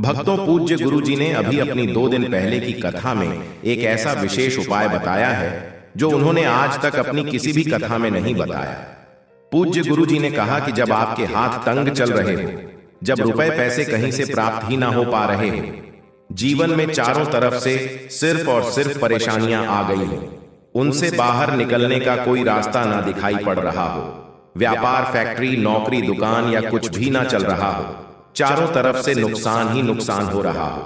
भक्तों, पूज्य गुरु जी ने अभी अपनी 2 दिन पहले की कथा में एक ऐसा विशेष उपाय बताया है जो उन्होंने आज तक अपनी किसी भी कथा में नहीं बताया। पूज्य गुरु जी ने कहा कि जब आपके हाथ तंग चल रहे हो, जब रुपए पैसे कहीं से प्राप्त ही ना हो पा रहे हो, जीवन में चारों तरफ से सिर्फ और सिर्फ परेशानियां आ गई हो, उनसे बाहर निकलने का कोई रास्ता ना दिखाई पड़ रहा हो, व्यापार, फैक्ट्री, नौकरी, दुकान या कुछ भी ना चल रहा हो, चारों तरफ से नुकसान ही नुकसान हो रहा हो,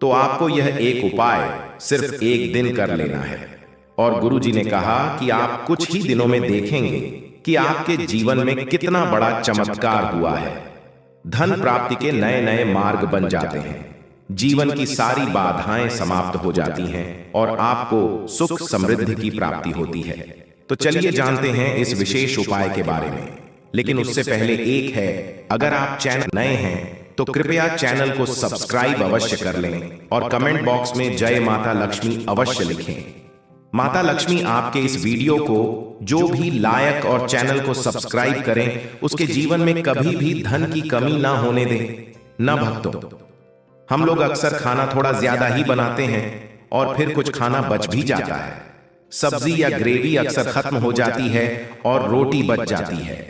तो आपको यह एक उपाय सिर्फ एक दिन कर लेना है। और गुरु जी ने कहा कि आप कुछ ही दिनों में देखेंगे कि आपके जीवन में कितना बड़ा चमत्कार हुआ है। धन प्राप्ति के नए नए मार्ग बन जाते हैं, जीवन की सारी बाधाएं समाप्त हो जाती हैं और आपको सुख समृद्धि की प्राप्ति होती है। तो चलिए जानते हैं इस विशेष उपाय के बारे में। लेकिन उससे पहले एक है, अगर आप चैनल नए हैं तो कृपया चैनल को सब्सक्राइब अवश्य कर लें और कमेंट बॉक्स में जय माता लक्ष्मी अवश्य लिखें। माता लक्ष्मी आपके इस वीडियो को जो भी लायक और चैनल को सब्सक्राइब करें, उसके जीवन में कभी भी धन की कमी ना होने दें। न भक्तों, हम लोग अक्सर खाना थोड़ा ज्यादा ही बनाते हैं और फिर कुछ खाना बच भी जाता है। सब्जी या ग्रेवी अक्सर खत्म हो जाती है और रोटी बच जाती है।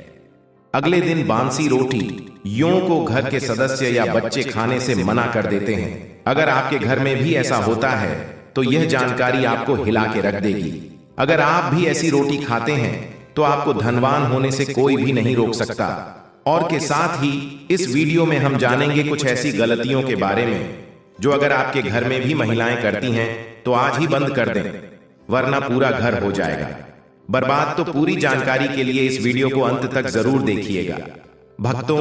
अगले दिन बांसी रोटी यूं को घर के सदस्य या बच्चे खाने से मना कर देते हैं। अगर आपके घर में भी ऐसा होता है तो यह जानकारी आपको हिला के रख देगी। अगर आप भी ऐसी रोटी खाते हैं तो आपको धनवान होने से कोई भी नहीं रोक सकता। और के साथ ही इस वीडियो में हम जानेंगे कुछ ऐसी गलतियों के बारे में जो अगर आपके घर में भी महिलाएं करती हैं तो आज ही बंद कर दें, वरना पूरा घर हो जाएगा बर्बाद। तो पूरी जानकारी के लिए इस वीडियो को अंत तक जरूर देखिएगा। भक्तों,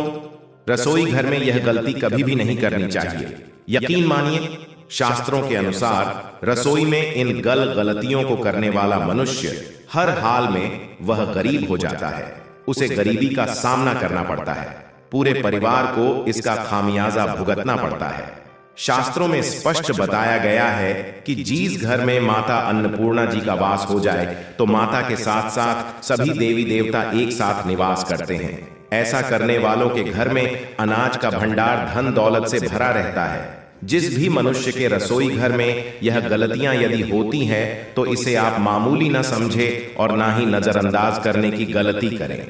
रसोई घर में यह गलती कभी भी नहीं करनी चाहिए। यकीन मानिए, शास्त्रों के अनुसार रसोई में इन गलतियों को करने वाला मनुष्य हर हाल में वह गरीब हो जाता है। उसे गरीबी का सामना करना पड़ता है, पूरे परिवार को इसका खामियाजा भुगतना पड़ता है। शास्त्रों में स्पष्ट बताया गया है कि जिस घर में माता अन्नपूर्णा जी का वास हो जाए तो माता के साथ साथ सभी देवी देवता एक साथ निवास करते हैं। ऐसा करने वालों के घर में अनाज का भंडार धन दौलत से भरा रहता है। जिस भी मनुष्य के रसोई घर में यह गलतियां यदि होती हैं तो इसे आप मामूली न समझे और ना ही नजरअंदाज करने की गलती करें।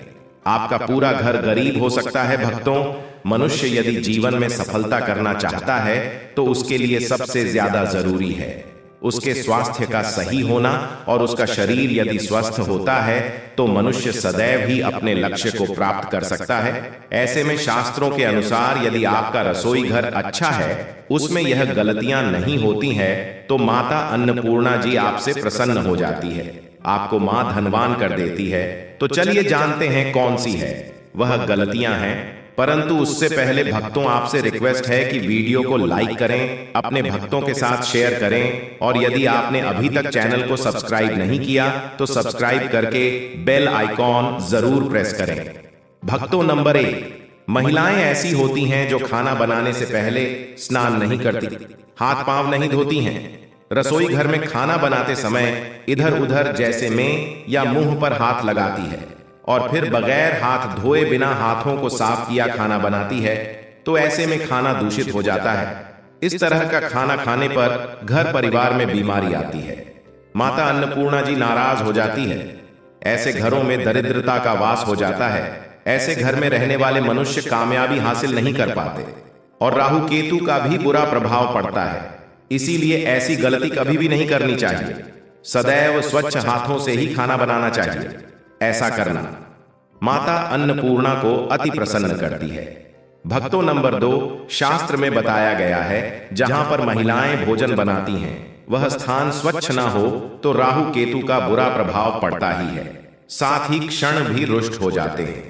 आपका पूरा घर गरीब हो सकता है। भक्तों, मनुष्य यदि जीवन में सफलता करना चाहता है तो उसके लिए सबसे ज्यादा जरूरी है उसके स्वास्थ्य का सही होना, और उसका शरीर यदि स्वस्थ होता है तो मनुष्य सदैव ही अपने लक्ष्य को प्राप्त कर सकता है। ऐसे में शास्त्रों के अनुसार यदि आपका रसोई घर अच्छा है, उसमें यह गलतियां नहीं होती हैं, तो माता अन्नपूर्णा जी आपसे प्रसन्न हो जाती है, आपको मां धनवान कर देती है। तो चलिए जानते हैं कौन सी है वह गलतियां हैं। परंतु उससे पहले भक्तों, आपसे रिक्वेस्ट है कि वीडियो को लाइक करें, अपने भक्तों के साथ शेयर करें, और यदि आपने अभी तक चैनल को सब्सक्राइब नहीं किया तो सब्सक्राइब करके बेल आइकॉन जरूर प्रेस करें। भक्तों, नंबर 1, महिलाएं ऐसी होती हैं जो खाना बनाने से पहले स्नान नहीं करती, हाथ पांव नहीं धोती हैं। रसोई घर में खाना बनाते समय इधर उधर जैसे में या मुंह पर हाथ लगाती है और फिर बगैर हाथ धोए बिना हाथों को साफ किया खाना बनाती है, तो ऐसे में खाना दूषित हो जाता है। इस तरह का खाना खाने पर घर परिवार में बीमारी आती है, माता अन्नपूर्णा जी नाराज हो जाती है। ऐसे घरों में दरिद्रता का वास हो जाता है। ऐसे घर में रहने वाले मनुष्य कामयाबी हासिल नहीं कर पाते और राहु केतु का भी बुरा प्रभाव पड़ता है। इसीलिए ऐसी गलती कभी भी नहीं करनी चाहिए। सदैव स्वच्छ हाथों से ही खाना बनाना चाहिए। ऐसा करना माता अन्नपूर्णा को अति प्रसन्न करती है। भक्तों, नंबर 2, शास्त्र में बताया गया है जहां पर महिलाएं भोजन बनाती हैं वह स्थान स्वच्छ ना हो तो राहु केतु का बुरा प्रभाव पड़ता ही है, साथ ही क्षण भी रुष्ट हो जाते हैं।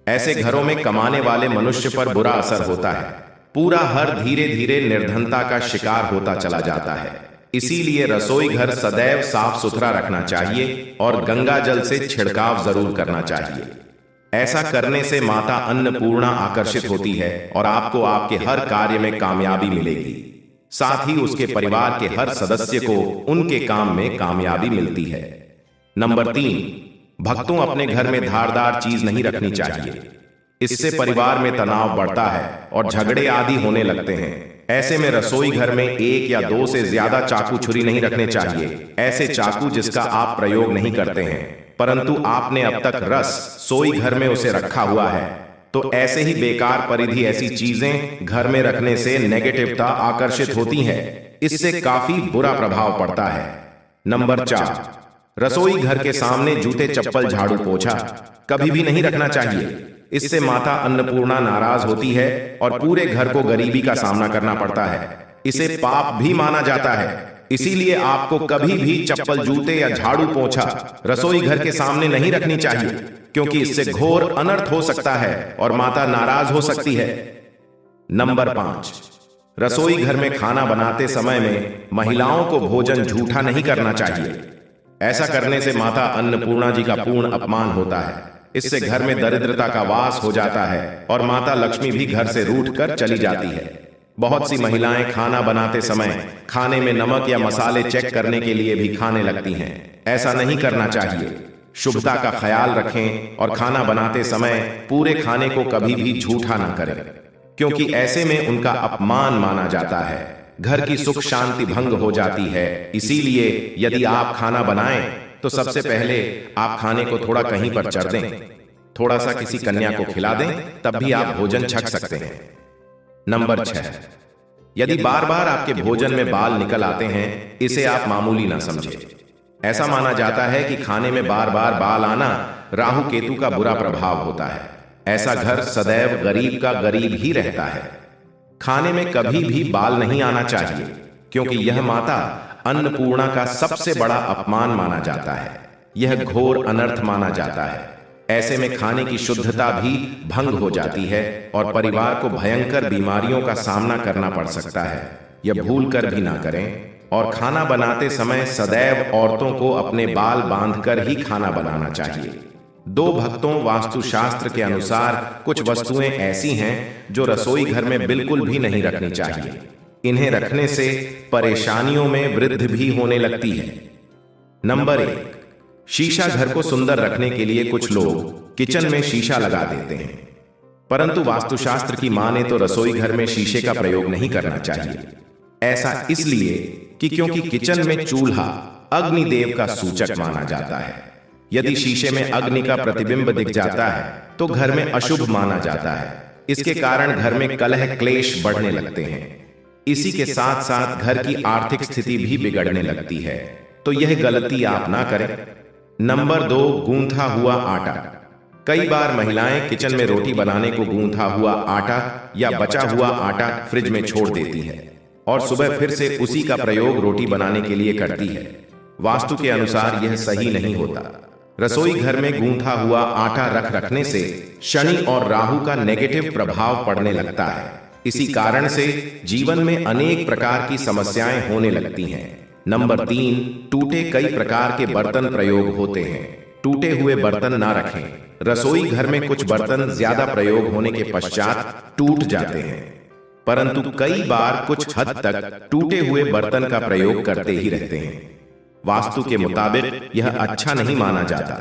ऐसे घरों में कमाने वाले मनुष्य पर बुरा असर होता है, पूरा घर धीरे धीरे निर्धनता का शिकार होता चला जाता है। इसीलिए रसोई घर सदैव साफ सुथरा रखना चाहिए और गंगा जल से छिड़काव जरूर करना चाहिए। ऐसा करने से माता अन्नपूर्णा आकर्षित होती है और आपको आपके हर कार्य में कामयाबी मिलेगी, साथ ही उसके परिवार के हर सदस्य को उनके काम में कामयाबी मिलती है। नंबर 3, भक्तों, अपने घर में धारदार चीज नहीं रखनी चाहिए। इससे परिवार में तनाव बढ़ता है और झगड़े आदि होने लगते हैं। ऐसे में रसोई घर में एक या दो से ज्यादा चाकू छुरी नहीं रखने चाहिए। ऐसे चाकू जिसका आप प्रयोग नहीं करते हैं परंतु आपने अब तक रसोई घर में उसे रखा हुआ है, तो ऐसे ही बेकार परिधि ऐसी चीजें घर में रखने से नेगेटिवता आकर्षित होती है। इससे काफी बुरा प्रभाव पड़ता है। नंबर 4, रसोई घर के सामने जूते चप्पल झाड़ू पोछा कभी भी नहीं रखना चाहिए। इससे माता अन्नपूर्णा नाराज होती है और पूरे घर को गरीबी का सामना करना पड़ता है। इसे पाप भी माना जाता है। इसीलिए आपको कभी भी चप्पल, जूते या झाड़ू पोछा रसोई घर के सामने नहीं रखनी चाहिए, क्योंकि इससे घोर अनर्थ हो सकता है और माता नाराज हो सकती है। नंबर 5, रसोई घर में खाना बनाते समय में महिलाओं को भोजन झूठा नहीं करना चाहिए। ऐसा करने से माता अन्नपूर्णा जी का पूर्ण अपमान होता है। इससे घर में दरिद्रता का वास हो जाता है और माता लक्ष्मी भी घर से रूठ कर चली जाती है। बहुत सी महिलाएं खाना बनाते समय खाने में नमक या मसाले चेक करने के लिए भी खाने लगती हैं। ऐसा नहीं करना चाहिए। शुभता का ख्याल रखें और खाना बनाते समय पूरे खाने को कभी भी झूठा ना करें, क्योंकि ऐसे में उनका अपमान माना जाता है। घर की सुख शांति भंग हो जाती है। इसीलिए यदि आप खाना बनाएं तो सबसे पहले आप खाने को थोड़ा कहीं पर चढ़ दें, थोड़ा सा किसी कन्या को खिला दें, तब भी आप भोजन छक सकते हैं। नंबर 6, यदि बार बार आपके भोजन में बाल निकल आते हैं, इसे आप मामूली ना समझें। ऐसा माना जाता है कि खाने में बार बार बाल आना राहु केतु का बुरा प्रभाव होता है। ऐसा घर सदैव गरीब का गरीब ही रहता है। खाने में कभी भी बाल नहीं आना चाहिए, क्योंकि यह माता अन्नपूर्णा का सबसे बड़ा अपमान माना जाता है। यह घोर अनर्थ माना जाता है। ऐसे में खाने की शुद्धता भी भंग हो जाती है और परिवार को भयंकर बीमारियों का सामना करना पड़ सकता है। यह भूल कर भी ना करें। और खाना बनाते समय सदैव औरतों को अपने बाल बांधकर ही खाना बनाना चाहिए। 2 भक्तों वास्तुशास्त्र के अनुसार कुछ वस्तुएं ऐसी हैं जो रसोई घर में बिल्कुल भी नहीं रखनी चाहिए। इन्हें रखने से परेशानियों में वृद्धि भी होने लगती है। नंबर 1, शीशा घर को सुंदर रखने के लिए कुछ लोग किचन में शीशा लगा देते हैं, परंतु वास्तुशास्त्र की माने तो रसोई घर में शीशे का प्रयोग नहीं करना चाहिए। ऐसा इसलिए कि क्योंकि किचन में चूल्हा अग्निदेव का सूचक माना जाता है। यदि शीशे में अग्नि का प्रतिबिंब दिख जाता है तो घर में अशुभ माना जाता है। इसके कारण घर में कलह क्लेश बढ़ने लगते हैं। इसी के साथ साथ घर की आर्थिक स्थिति भी बिगड़ने लगती है, तो यह गलती आप ना करें। नंबर 2, गूंथा हुआ आटा। कई बार महिलाएं किचन में रोटी बनाने को गूंथा हुआ आटा या बचा हुआ आटा फ्रिज में छोड़ देती है और सुबह फिर से उसी का प्रयोग रोटी बनाने के लिए करती है। वास्तु के अनुसार यह सही नहीं होता। रसोई घर में गूंथा हुआ आटा रखने से शनि और राहु का नेगेटिव प्रभाव पड़ने लगता है। इसी कारण से जीवन में अनेक प्रकार की समस्याएं होने लगती हैं। नंबर 3, टूटे कई प्रकार के बर्तन प्रयोग होते हैं। टूटे हुए बर्तन ना रखें। रसोई घर में कुछ बर्तन ज्यादा प्रयोग होने के पश्चात टूट जाते हैं, परंतु कई बार कुछ हद तक टूटे हुए बर्तन का प्रयोग करते ही रहते हैं। वास्तु के मुताबिक यह अच्छा नहीं माना जाता।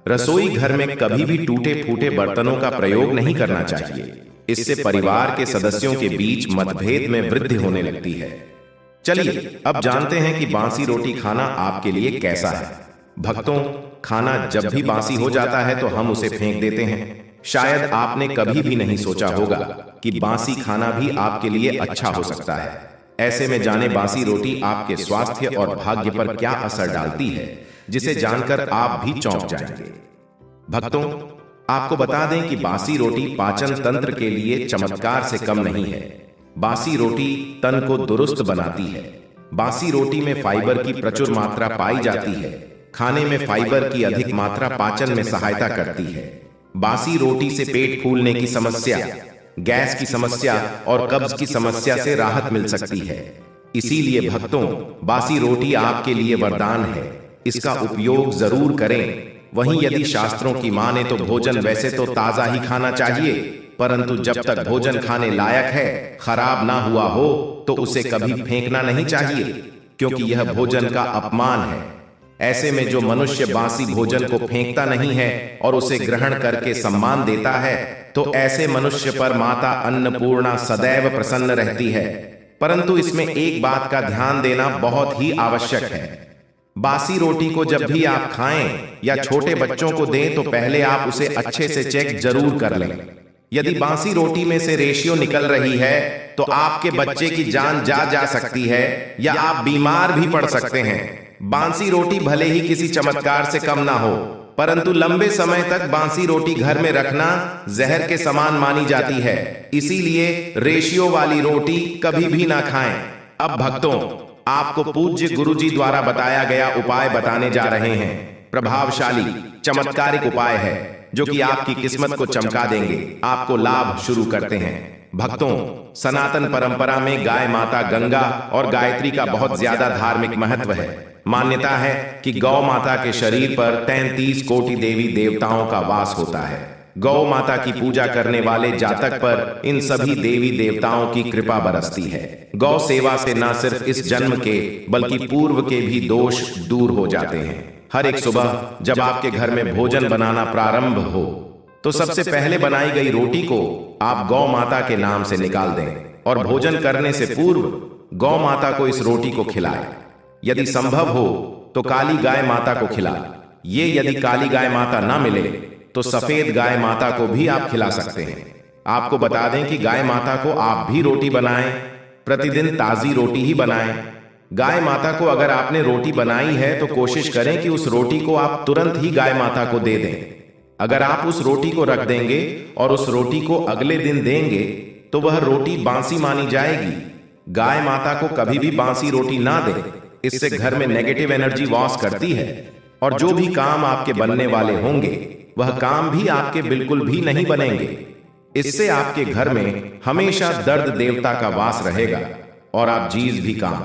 रसोई घर में कभी भी टूटे फूटे बर्तनों का प्रयोग नहीं करना चाहिए। इससे परिवार के सदस्यों के बीच मतभेद में वृद्धि होने लगती है। चलिए अब जानते हैं कि बासी रोटी खाना आपके लिए कैसा है। भक्तों, खाना जब भी बासी हो जाता है तो हम उसे फेंक देते हैं। शायद आपने कभी भी नहीं सोचा होगा कि बासी खाना भी आपके लिए अच्छा हो सकता है। ऐसे में जाने बासी रोटी आपके स्वास्थ्य और भाग्य पर क्या असर डालती है, जिसे जानकर आप भी चौंक जाएंगे। भक्तों, आपको बता दें कि बासी रोटी पाचन तंत्र के लिए चमत्कार से कम नहीं है। बासी रोटी तन को दुरुस्त बनाती है। बासी रोटी में फाइबर की प्रचुर मात्रा पाई जाती है। खाने में फाइबर की अधिक मात्रा पाचन में सहायता करती है। बासी रोटी से पेट फूलने की समस्या, गैस की समस्या और कब्ज की समस्या से राहत मिल सकती है। इसीलिए भक्तों, बासी रोटी आपके लिए वरदान है। इसका उपयोग जरूर करें। वहीं यदि शास्त्रों की माने तो भोजन वैसे तो ताजा ही खाना चाहिए, परंतु जब तक भोजन खाने लायक है, खराब ना हुआ हो, तो उसे कभी फेंकना नहीं चाहिए, क्योंकि यह भोजन का अपमान है। ऐसे में जो मनुष्य बासी भोजन को फेंकता नहीं है और उसे ग्रहण करके सम्मान देता है, तो ऐसे मनुष्य पर माता अन्नपूर्णा सदैव प्रसन्न रहती है। परंतु इसमें एक बात का ध्यान देना बहुत ही आवश्यक है। बासी रोटी को जब भी आप खाएं या छोटे बच्चों को दें तो पहले आप उसे अच्छे से चेक जरूर कर लें। यदि बासी रोटी में से रेशियो निकल रही है तो आपके बच्चे की जान जा सकती है या आप बीमार भी पड़ सकते हैं। बासी रोटी भले ही किसी चमत्कार से कम ना हो, परंतु लंबे समय तक बासी रोटी घर में रखना जहर के समान मानी जाती है। इसीलिए रेशियो वाली रोटी कभी भी ना खाएं। अब भक्तों, आपको पूज्य गुरुजी द्वारा बताया गया उपाय बताने जा रहे हैं। प्रभावशाली चमत्कारिक उपाय है जो कि आपकी किस्मत को चमका देंगे। आपको लाभ शुरू करते हैं। भक्तों, सनातन परंपरा में गाय माता गंगा और गायत्री का बहुत ज्यादा धार्मिक महत्व है। मान्यता है कि गौ माता के शरीर पर 33 कोटि देवी देवताओं का वास होता है। गौ माता की पूजा करने वाले जातक पर इन सभी देवी देवताओं की कृपा बरसती है। गौ सेवा से न सिर्फ इस जन्म के बल्कि पूर्व के भी दोष दूर हो जाते हैं। हर एक सुबह जब आपके घर में भोजन बनाना प्रारंभ हो तो सबसे पहले बनाई गई रोटी को आप गौ माता के नाम से निकाल दें और भोजन करने से पूर्व गौ माता को इस रोटी को खिलाएं। यदि संभव हो तो काली गाय माता को खिला। ये यदि काली गाय माता ना मिले तो सफेद गाय माता को भी आप खिला सकते हैं। आपको बता दें कि गाय माता को आप भी रोटी बनाएं, प्रतिदिन ताजी रोटी ही बनाएं। गाय माता को अगर आपने रोटी बनाई है तो कोशिश करें कि उस रोटी को आप तुरंत ही गाय माता को दे दें। अगर आप उस रोटी को रख देंगे और उस रोटी को अगले दिन देंगे तो वह रोटी बासी मानी जाएगी। गाय माता को कभी भी बासी रोटी ना दें, इससे घर में नेगेटिव एनर्जी वास करती है और जो भी काम आपके बनने वाले होंगे वह काम भी आपके बिल्कुल भी नहीं बनेंगे। इससे आपके घर में हमेशा दर्द देवता का वास रहेगा और आप जीज भी काम,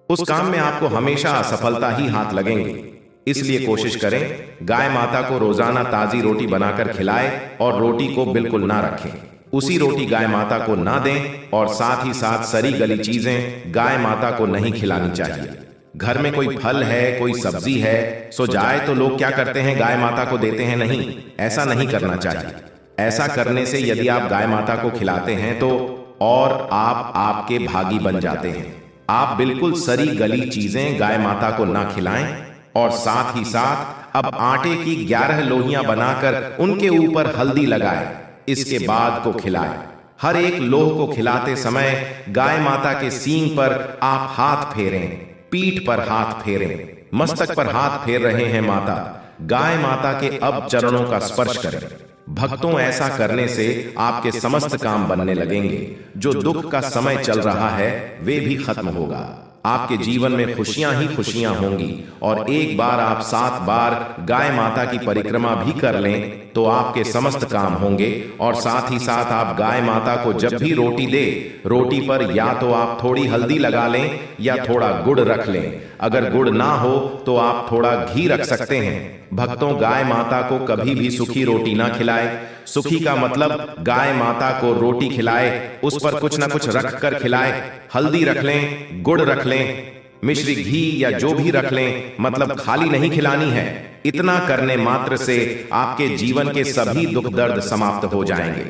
उस काम में आपको हमेशा असफलता ही हाथ लगेंगे। इसलिए कोशिश करें गाय माता को रोजाना ताजी रोटी बनाकर खिलाएं और रोटी को बिल्कुल ना रखें। उसी रोटी गाय माता को ना दें और साथ ही साथ सड़ी गली चीजें गाय माता को नहीं खिलानी चाहिए। घर में कोई फल है, कोई सब्जी है, सो जाए तो लोग क्या करते हैं, गाय माता को देते हैं। नहीं, ऐसा नहीं करना चाहिए। ऐसा करने से यदि आप गाय माता को खिलाते हैं तो और आप आपके भागी बन जाते हैं। आप बिल्कुल सड़ी गली चीजें गाय माता को ना खिलाएं और साथ ही साथ अब आटे की 11 लोहियां बनाकर उनके ऊपर हल्दी लगाएं, इसके बाद को खिलाएं। हर एक लोह को खिलाते समय गाय माता के सींग पर आप हाथ फेरें, पीठ पर हाथ फेरें, मस्तक पर हाथ फेर रहे हैं माता, गाय माता के अब चरणों का स्पर्श करें। भक्तों, ऐसा करने से आपके समस्त काम बनने लगेंगे। जो दुख का समय चल रहा है वे भी खत्म होगा। आपके जीवन में खुशियां ही खुशियां होंगी और एक बार आप 7 बार गाय माता की परिक्रमा भी कर लें तो आपके समस्त काम होंगे। और साथ ही साथ आप गाय माता को जब भी रोटी दे, रोटी पर या तो आप थोड़ी हल्दी लगा लें या थोड़ा गुड़ रख लें। अगर गुड़ ना हो तो आप थोड़ा घी रख सकते हैं। भक्तों, गाय माता को कभी भी सूखी रोटी ना खिलाए। सूखी का मतलब गाय माता को रोटी खिलाए, उस पर कुछ ना कुछ रख कर खिलाए। हल्दी रख लें, गुड़ रख लें, मिश्री घी या जो भी रख लें, मतलब खाली नहीं खिलानी है। इतना करने मात्र से आपके जीवन के सभी दुख दर्द समाप्त हो जाएंगे।